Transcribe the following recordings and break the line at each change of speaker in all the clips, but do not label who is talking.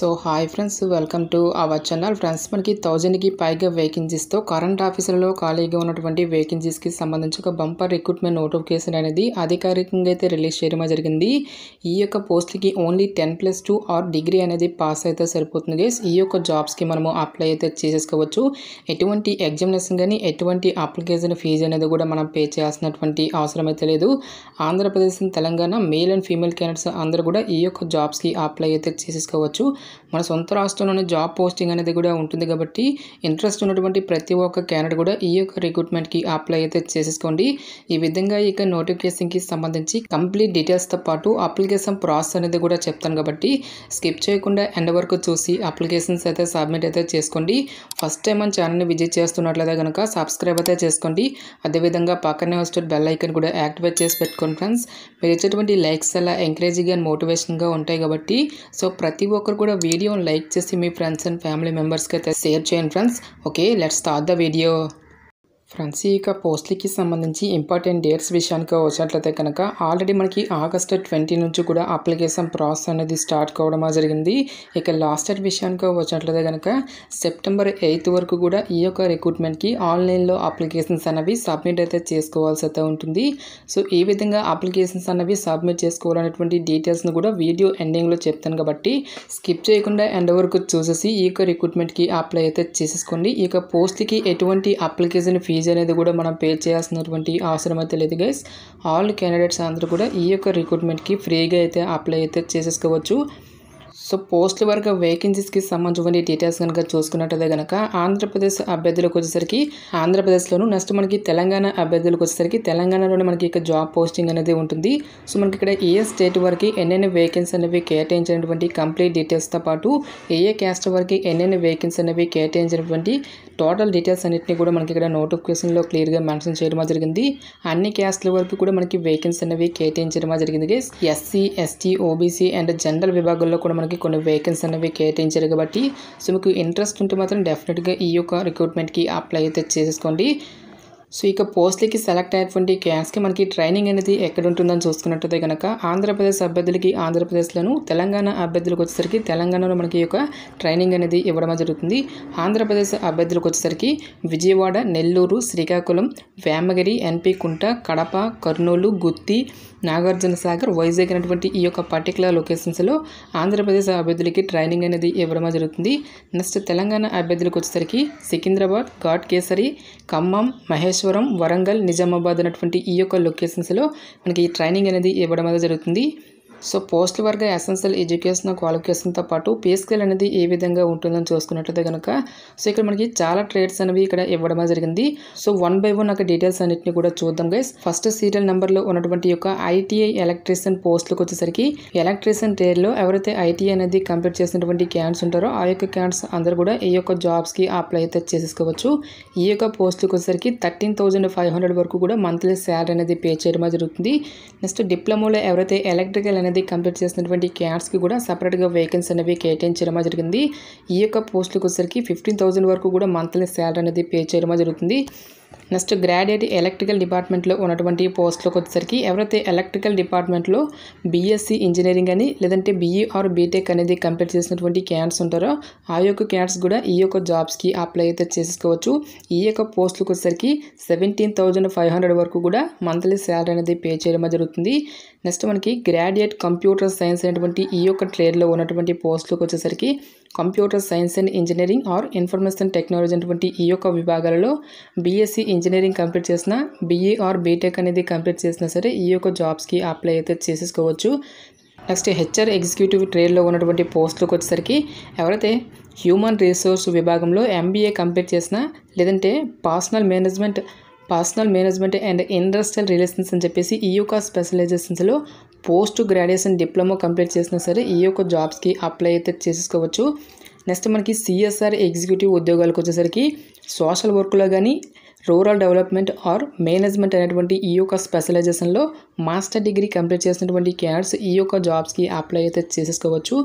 So hi friends, welcome to our channel. Friends, మనకి 1000కి పైగా వేకెన్సీస్తో current ఆఫీసులలో ఖాళీగా ఉన్నటువంటి వేకెన్సీస్కి సంబంధించి ఒక బంపర్ రిక్రూట్మెంట్ నోటిఫికేషన్ అనేది అధికారికంగా అయితే రిలీజ్ చేయడం జరిగింది. ఈ యొక్క పోస్ట్కి ఓన్లీ 10+2 ఆర్ డిగ్రీ అనేది పాస్ అయితే సరిపోతుంది గైస్. ఈ యొక్క జాబ్స్కి మనము అప్లై అయితే చేసేసుకోవచ్చు. ఎటువంటి ఎగ్జామినేషన్ కానీ ఎటువంటి అప్లికేషన్ ఫీజు అనేది కూడా మనం పే చేయాల్సినటువంటి అవసరం అయితే లేదు. Andhra Pradesh, Telangana male and female candidates అందరూ కూడా ఈ యొక్క జాబ్స్కి అప్లై అయితే చేసేసుకోవచ్చు. మన సొంత రాష్ట్రంలోనే జాబ్ పోస్టింగ్ అనేది కూడా ఉంటుంది కాబట్టి ఇంట్రెస్ట్ ఉన్నటువంటి ప్రతి ఒక్క క్యాండిడేట్ కూడా ఈ యొక్క రిక్రూట్మెంట్కి అప్లై అయితే చేసేసుకోండి. ఈ విధంగా ఇక నోటిఫికేషన్కి సంబంధించి కంప్లీట్ డీటెయిల్స్తో పాటు అప్లికేషన్ ప్రాసెస్ అనేది కూడా చెప్తాను కాబట్టి స్కిప్ చేయకుండా ఎండ్ వరకు చూసి అప్లికేషన్స్ అయితే సబ్మిట్ అయితే చేసుకోండి. ఫస్ట్ టైం మన ఛానల్ని విజిట్ చేస్తున్నట్లయితే కనుక సబ్స్క్రైబ్ అయితే చేసుకోండి. అదేవిధంగా పక్కనే వచ్చే బెల్ ఐకన్ కూడా యాక్టివేట్ చేసి పెట్టుకోండి ఫ్రెండ్స్. మీరు ఇచ్చేటువంటి లైక్స్ అలా ఎంకరేజింగ్ అండ్ మోటివేషన్గా ఉంటాయి కాబట్టి సో ప్రతి ఒక్కరు కూడా వీడియోని లైక్ చేసి మీ ఫ్రెండ్స్ అండ్ ఫ్యామిలీ మెంబర్స్కి అయితే షేర్ చేయండి friends. Okay, let's start the video. Friends, ఈ యొక్క పోస్ట్లకి సంబంధించి ఇంపార్టెంట్ డేట్స్ విషయానికి వచ్చినట్లయితే కనుక ఆల్రెడీ మనకి ఆగస్టు 20 నుంచి కూడా అప్లికేషన్ ప్రాసెస్ అనేది స్టార్ట్ కావడం జరిగింది. ఇక లాస్ట్ డేట్ విషయానికి వచ్చినట్లయితే కనుక సెప్టెంబర్ 8 వరకు కూడా ఈ యొక్క రిక్రూట్మెంట్కి ఆన్లైన్లో అప్లికేషన్స్ అనేవి సబ్మిట్ అయితే చేసుకోవాల్సి అయితే ఉంటుంది. సో ఈ విధంగా అప్లికేషన్స్ అనేవి సబ్మిట్ చేసుకోవాలనేటువంటి డీటెయిల్స్ని కూడా వీడియో ఎండింగ్లో చెప్తాను కాబట్టి స్కిప్ చేయకుండా ఎండ్ వరకు చూసేసి ఈ యొక్క రిక్రూట్మెంట్కి అప్లై అయితే చేసేసుకోండి. ఈ యొక్క పోస్ట్కి ఎటువంటి అప్లికేషన్ ఫీజు అనేది కూడా మనం పే చేయాల్సినటువంటి అవసరం అయితే లేదు గైస్. ఆల్ క్యాండిడేట్స్ అందరూ కూడా ఈ యొక్క రిక్రూట్మెంట్కి ఫ్రీగా అయితే అప్లై అయితే చేసేసుకోవచ్చు. సో పోస్టుల వరకు వేకెన్సీస్కి సంబంధించిన డీటెయిల్స్ కనుక చూసుకున్నట్టయితే కనుక ఆంధ్రప్రదేశ్ అభ్యర్థులకు వచ్చేసరికి ఆంధ్రప్రదేశ్లోను, నెక్స్ట్ మనకి తెలంగాణ అభ్యర్థులకు వచ్చేసరికి తెలంగాణలోనే మనకి ఇక జాబ్ పోస్టింగ్ అనేది ఉంటుంది. సో మనకి ఇక్కడ ఏ స్టేట్ వరకు ఎన్నెన్ని వేకెన్సీ అనేవి కేటాయించినటువంటి కంప్లీట్ డీటెయిల్స్తో పాటు ఏ క్యాస్ట్ వరకు ఎన్నెన్ని వేకెన్సీ అనేవి కేటాయించినటువంటి టోటల్ డీటెయిల్స్ అన్నింటినీ కూడా మనకి ఇక్కడ నోటిఫికేషన్లో క్లియర్గా మెన్షన్ చేయడం జరిగింది. అన్ని క్యాస్ట్ల వరకు కూడా మనకి వేకెన్సీ అనేవి కేటాయించడం జరిగింది guys. SC, ST, OBC and general విభాగంలో కూడా మనకి కొన్ని వేకెన్సీ అనేవి కేటాయించారు కాబట్టి సో మీకు ఇంట్రెస్ట్ ఉంటే మాత్రం డెఫినెట్గా ఈ యొక్క రిక్రూట్మెంట్కి అప్లై అయితే చేసేసుకోండి. సో ఇక పోస్ట్లకి సెలెక్ట్ అయ్యేటువంటి క్యాండిడేట్స్కి మనకి ట్రైనింగ్ అనేది ఎక్కడ ఉంటుందని చూసుకున్నట్టయితే కనుక ఆంధ్రప్రదేశ్ అభ్యర్థులకి ఆంధ్రప్రదేశ్లోను, తెలంగాణ అభ్యర్థులకు వచ్చేసరికి తెలంగాణలో మనకి ఈ యొక్క ట్రైనింగ్ అనేది ఇవ్వడం జరుగుతుంది. ఆంధ్రప్రదేశ్ అభ్యర్థులకు వచ్చేసరికి విజయవాడ, నెల్లూరు, శ్రీకాకుళం, వేమగిరి, ఎన్పి కుంట, కడప, కర్నూలు, గుత్తి, నాగార్జున సాగర్, వైజాగ్ అనేటువంటి ఈ యొక్క పర్టికులర్ లొకేషన్స్లో ఆంధ్రప్రదేశ్ అభ్యర్థులకి ట్రైనింగ్ అనేది ఇవ్వడం జరుగుతుంది. నెక్స్ట్ తెలంగాణ అభ్యర్థులకు వచ్చేసరికి సికింద్రాబాద్, ఘాట్ కేసరి, ఖమ్మం, మహేశ్వరం, వరంగల్, నిజామాబాద్ అనేటువంటి ఈ యొక్క లొకేషన్స్లో మనకి ఈ ట్రైనింగ్ అనేది ఇవ్వడం అనేది జరుగుతుంది. సో పోస్ట్ వర్గ ఎసెన్షియల్ ఎడ్యుకేషన్ క్వాలిఫికేషన్తో పాటు పే స్కేల్ అనేది ఏ విధంగా ఉంటుందని చూసుకున్నట్లయితే కనుక సో ఇక్కడ మనకి చాలా ట్రేడ్స్ అనేవి ఇక్కడ ఇవ్వడం జరిగింది. సో 1 by 1 ఒక డీటెయిల్స్ అన్నింటినీ కూడా చూద్దాం గైస్. ఫస్ట్ సీరియల్ నెంబర్లో ఉన్నటువంటి యొక్క ఐటీఐ ఎలక్ట్రీషియన్ పోస్టులకు వచ్చేసరికి ఎలక్ట్రీషియన్ ట్రేడ్లో ఎవరైతే ఐటీఐ అనేది కంప్లీట్ చేసినటువంటి క్యాండిడేట్స్ ఉంటారో ఆ యొక్క క్యాండిడేట్స్ అందరూ కూడా ఈ యొక్క జాబ్స్కి అప్లై అయితే చేసేసుకోవచ్చు. ఈ యొక్క పోస్టులకు వచ్చేసరికి 13,500 వరకు కూడా మంత్లీ శాలరీ అనేది పే చేయడం జరుగుతుంది. నెక్స్ట్ డిప్లొమాలో ఎవరైతే ఎలక్ట్రికల్ అనేది కంప్లీట్ చేసినటువంటి క్యాండిడేట్స్కి కూడా సపరేట్గా వేకెన్సీ అనేవి కేటాయించడం జరుగుతుంది. ఈ యొక్క పోస్టులకు వచ్చేసరికి 15,000 వరకు కూడా మంత్లీ శాలరీ అనేది పే చేయడం జరుగుతుంది. నెక్స్ట్ గ్రాడ్యుయేట్ ఎలక్ట్రికల్ డిపార్ట్మెంట్లో ఉన్నటువంటి పోస్టులకు వచ్చేసరికి ఎవరైతే ఎలక్ట్రికల్ డిపార్ట్మెంట్లో బీఎస్సీ ఇంజనీరింగ్ అని లేదంటే బీఈ ఆర్ బీటెక్ అనేది కంప్లీట్ చేసినటువంటి క్యాండిడేట్స్ ఉంటారో ఆ యొక్క క్యాండిడేట్స్ కూడా ఈ యొక్క జాబ్స్కి అప్లై అయితే చేసుకోవచ్చు. ఈ యొక్క పోస్టులకు వచ్చేసరికి 17,500 వరకు కూడా మంత్లీ శాలరీ అనేది పే చేయడం జరుగుతుంది. నెక్స్ట్ మనకి గ్రాడ్యుయేట్ కంప్యూటర్ సైన్స్ అనేటువంటి ఈ యొక్క ట్రేడ్లో ఉన్నటువంటి పోస్టులకు వచ్చేసరికి computer science and engineering or information technology అనేటువంటి ఈ యొక్క విభాగాలలో బీఎస్సీ ఇంజనీరింగ్ కంప్లీట్ చేసిన, బీఈ ఆర్ బీటెక్ అనేది కంప్లీట్ చేసినా సరే ఈ యొక్క జాబ్స్కి అప్లై అయితే చేసేసుకోవచ్చు. నెక్స్ట్ హెచ్ఆర్ ఎగ్జిక్యూటివ్ ట్రేడ్లో ఉన్నటువంటి పోస్టులకు వచ్చేసరికి ఎవరైతే హ్యూమన్ రిసోర్స్ విభాగంలో ఎంబీఏ కంప్లీట్ చేసిన లేదంటే personal management and industrial relations అని చెప్పేసి ఈ యొక్క స్పెషలైజేషన్స్లో పోస్ట్ గ్రాడ్యుయేషన్ డిప్లొమా కంప్లీట్ చేసినా సరే ఈ యొక్క జాబ్స్కి అప్లై అయితే చేసుకోవచ్చు. నెక్స్ట్ మనకి సిఎస్ఆర్ ఎగ్జిక్యూటివ్ ఉద్యోగాలకు వచ్చేసరికి సోషల్ వర్క్లో కానీ రూరల్ డెవలప్మెంట్ ఆర్ మేనేజ్మెంట్ అనేటువంటి ఈ యొక్క స్పెషలైజేషన్లో మాస్టర్ డిగ్రీ కంప్లీట్ చేసినటువంటి క్యాండిడేట్స్ ఈ యొక్క జాబ్స్కి అప్లై అయితే చేసేసుకోవచ్చు.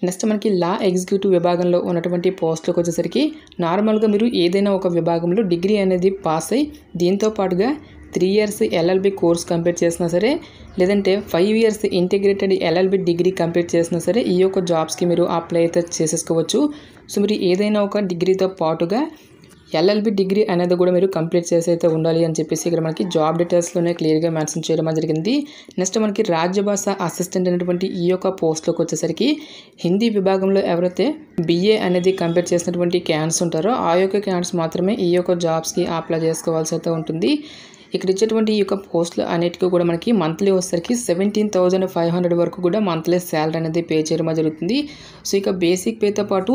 నెక్స్ట్ మనకి లా ఎగ్జిక్యూటివ్ విభాగంలో ఉన్నటువంటి పోస్టులకు వచ్చేసరికి నార్మల్గా మీరు ఏదైనా ఒక విభాగంలో డిగ్రీ అనేది పాస్ అయ్యి దీంతో పాటుగా 3 ఇయర్స్ ఎల్ఎల్బి కోర్స్ కంప్లీట్ చేసినా సరే, లేదంటే 5 years integrated LLB degree complete చేసినా సరే ఈ యొక్క జాబ్స్కి మీరు అప్లై అయితే చేసేసుకోవచ్చు. సో మీరు ఏదైనా ఒక డిగ్రీతో పాటుగా ఎల్ఎల్బి డిగ్రీ అనేది కూడా మీరు కంప్లీట్ చేసి అయితే ఉండాలి అని చెప్పేసి ఇక్కడ మనకి జాబ్ డీటెయిల్స్లోనే క్లియర్గా మెన్షన్ చేయడం జరిగింది. నెక్స్ట్ మనకి రాజ్య భాష అసిస్టెంట్ అనేటువంటి ఈ యొక్క పోస్ట్లోకి వచ్చేసరికి హిందీ విభాగంలో ఎవరైతే BA అనేది కంప్లీట్ చేసినటువంటి క్యాండిడేట్స్ ఉంటారో ఆ యొక్క క్యాండిడేట్స్ మాత్రమే ఈ యొక్క జాబ్స్కి అప్లై చేసుకోవాల్సి అయితే ఉంటుంది. ఇక్కడ ఇచ్చేటువంటి ఈ యొక్క పోస్టులు అన్నిటికీ కూడా మనకి మంత్లీ వచ్చేసరికి 17,500 వరకు కూడా మంత్లీ శాలరీ అనేది పే చేయడం జరుగుతుంది. సో ఇక బేసిక్ పేతో పాటు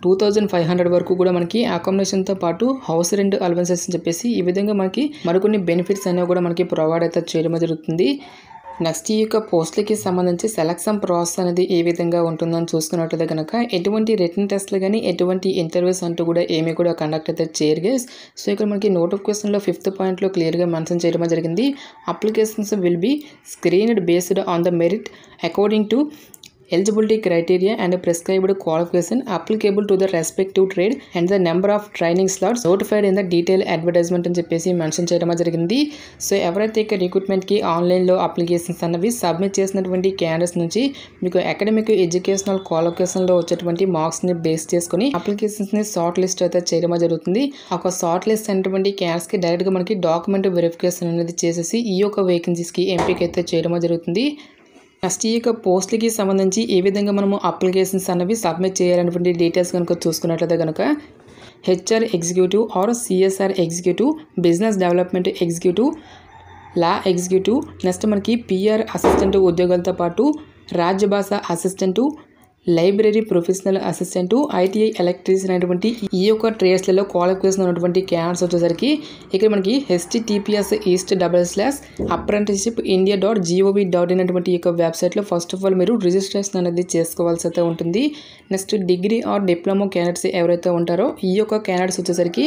2,500 వరకు కూడా మనకి అకామిడేషన్తో పాటు హౌస్ రెంట్ అలవెన్సెస్ అని చెప్పేసి ఈ విధంగా మనకి మరికొన్ని బెనిఫిట్స్ అనేవి కూడా మనకి ప్రొవైడ్ అయితే చేయడం జరుగుతుంది. నెక్స్ట్ ఈ యొక్క పోస్టులకి సంబంధించి సెలక్షన్ ప్రాసెస్ అనేది ఏ విధంగా ఉంటుందని చూసుకున్నట్లయితే కనుక ఎటువంటి రిటన్ టెస్ట్లు కానీ ఎటువంటి ఇంటర్వ్యూస్ అంటూ కూడా ఏమీ కూడా కండక్ట్ అయితే చేయరు గైస్. సో ఇక్కడ మనకి నోటిఫికేషన్లో 5th పాయింట్లో క్లియర్గా మెన్షన్ చేయడం జరిగింది. Applications will be screened based on the merit according to eligibility criteria and prescribed qualification applicable to the respective trade and the number of training slots notified in the detailed advertisement అని చెప్పేసి mention చేయడం జరిగింది. So ఎవరైతే ఇక రిక్రూట్మెంట్కి ఆన్లైన్లో applications అన్నవి submit చేసినటువంటి candidates నుంచి మీకు అకాడమిక్ ఎడ్యుకేషనల్ క్వాలిఫికేషన్లో వచ్చేటువంటి మార్క్స్ని బేస్ చేసుకుని అప్లికేషన్స్ని షార్ట్ లిస్ట్ అయితే చేయడం జరుగుతుంది. ఒక షార్ట్ లిస్ట్ అయినటువంటి క్యాండిడేట్స్కి డైరెక్ట్గా మనకి డాక్యుమెంట్ వెరిఫికేషన్ అనేది చేసేసి ఈ యొక్క వేకెన్సీస్కి ఎంపిక అయితే చేయడం జరుగుతుంది. నెక్స్ట్ ఈ యొక్క పోస్టులకి సంబంధించి ఏ విధంగా మనము అప్లికేషన్స్ అనేవి సబ్మిట్ చేయాలనేటువంటి డీటెయిల్స్ కనుక చూసుకున్నట్లయితే కనుక HR executive or CSR executive, business development executive, law executive, next మనకి PR అసిస్టెంట్ ఉద్యోగాలతో పాటు రాజ్య భాష assistant, library professional assistant, ITI electrician అనేటువంటి ఈ యొక్క ట్రేడ్స్లలో క్వాలిఫికేషన్ ఉన్నటువంటి క్యాండిడేట్స్ వచ్చేసరికి ఇక్కడ మనకి https://apprenticeshipindia.gov.in అనేటువంటి ఈ యొక్క వెబ్సైట్లో ఫస్ట్ ఆఫ్ ఆల్ మీరు రిజిస్ట్రేషన్ అనేది చేసుకోవాల్సి అయితే ఉంటుంది. Next degree or diploma candidates ఎవరైతే ఉంటారో ఈ యొక్క క్యాండిడేట్స్ వచ్చేసరికి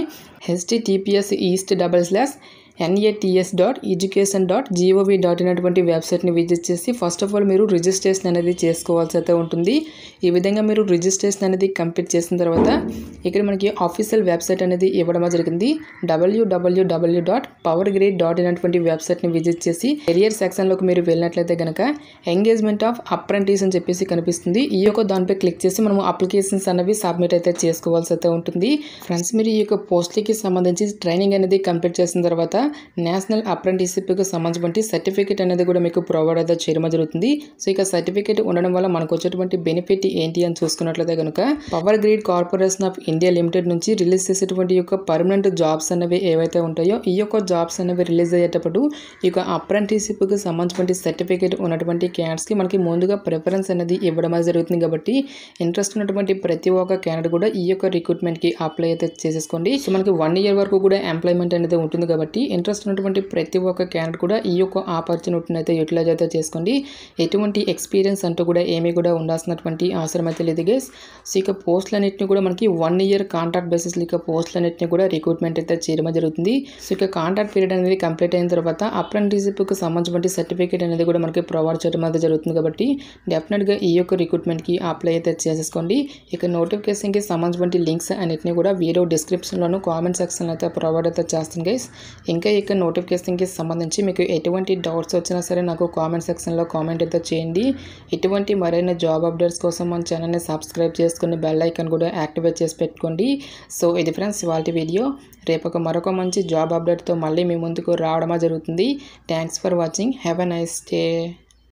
https://nats.education.gov.in అనేటువంటి వెబ్సైట్ని విజిట్ చేసి ఫస్ట్ ఆఫ్ ఆల్ మీరు రిజిస్ట్రేషన్ అనేది చేసుకోవాల్సి అయితే ఉంటుంది. ఈ విధంగా మీరు రిజిస్ట్రేషన్ అనేది కంప్లీట్ చేసిన తర్వాత ఇక్కడ మనకి ఆఫీషియల్ వెబ్సైట్ అనేది ఇవ్వడం జరిగింది. www.powergrade.in అనేటువంటి వెబ్సైట్ని విజిట్ చేసి కెరియర్ సెక్షన్లోకి మీరు వెళ్ళినట్లయితే కనుక ఎంగేజ్మెంట్ ఆఫ్ అప్రెంటిస్ అని చెప్పేసి కనిపిస్తుంది. ఈ యొక్క దానిపై క్లిక్ చేసి మనము అప్లికేషన్స్ అనేవి సబ్మిట్ అయితే చేసుకోవాల్సి అయితే ఉంటుంది. ఫ్రెండ్స్ మీరు ఈ యొక్క పోస్ట్లకి సంబంధించి ట్రైనింగ్ అనేది కంప్లీట్ చేసిన తర్వాత నేషనల్ అప్రెంటిస్షిప్కి సంబంధించిన సర్టిఫికేట్ అనేది కూడా మీకు ప్రొవైడ్ అయితే చేయడం జరుగుతుంది. సో ఇక సర్టిఫికేట్ ఉండడం వల్ల మనకు వచ్చేటువంటి బెనిఫిట్ ఏంటి అని చూసుకున్నట్లయితే కనుక power grid corporation of India limited నుంచి రిలీజ్ చేసేటువంటి యొక్క పర్మనెంట్ జాబ్స్ అనేవి ఏవైతే ఉంటాయో ఈ యొక్క జాబ్స్ అనేవి రిలీజ్ అయ్యేటప్పుడు ఈ యొక్క అప్రెంటిస్షిప్కి సంబంధించిన సర్టిఫికేట్ ఉన్నటువంటి క్యాండిడేట్స్కి మనకి ముందుగా ప్రిఫరెన్స్ అనేది ఇవ్వడం జరుగుతుంది. కాబట్టి ఇంట్రెస్ట్ ఉన్నటువంటి ప్రతి ఒక్క క్యాండిడేట్ కూడా ఈ యొక్క రిక్రూట్మెంట్కి అప్లై అయితే చేసేసుకోండి. సో మనకి 1 year వరకు కూడా ఎంప్లాయ్మెంట్ అనేది ఉంటుంది కాబట్టి ఇంట్రెస్ట్ ఉన్నటువంటి ప్రతి ఒక్క క్యాండిడేట్ కూడా ఈ యొక్క ఆపర్చునిటీని అయితే యూటిలైజ్ అయితే చేసుకోండి. ఎటువంటి ఎక్స్పీరియన్స్ అంటూ కూడా ఏమీ కూడా ఉండాల్సినటువంటి అవసరం అయితే లేదు గైస్. సో ఇక పోస్టులన్నింటినీ కూడా మనకి 1 year కాంట్రాక్ట్ బేసిస్లో ఇక పోస్టులన్నింటినీ కూడా రిక్రూట్మెంట్ అయితే చేయడం జరుగుతుంది. సో ఇక కాంట్రాక్ట్ పీరియడ్ అనేది కంప్లీట్ అయిన తర్వాత అప్రెంటిస్షిప్కి సంబంధించిన సర్టిఫికేట్ అనేది కూడా మనకి ప్రొవైడ్ చేయడం అయితే జరుగుతుంది. కాబట్టి డెఫినెట్గా ఈ యొక్క రిక్రూట్మెంట్కి అప్లై అయితే చేసేసుకోండి. ఇక నోటిఫికేషన్కి సంబంధించిన లింక్స్ అన్నింటినీ కూడా వీడియో డిస్క్రిప్షన్లోను కామెంట్ సెక్షన్లో అయితే ప్రొవైడ్ అయితే చేస్తాను గైస్. ఇంకా ఇక నోటిఫికేషన్కి సంబంధించి మీకు ఎటువంటి డౌట్స్ వచ్చినా సరే నాకు కామెంట్ సెక్షన్లో కామెంట్ అయితే చేయండి. ఇటువంటి మరైన జాబ్ అప్డేట్స్ కోసం మన ఛానల్ని సబ్స్క్రైబ్ చేసుకుని బెల్ ఐకాన్ కూడా యాక్టివేట్ చేసి పెట్టుకోండి. సో ఇది ఫ్రెండ్స్ ఇవాళ వీడియో. రేపు మరొక మంచి జాబ్ అప్డేట్తో మళ్ళీ మీ ముందుకు రావడమే జరుగుతుంది. Thanks for watching. Have a nice day.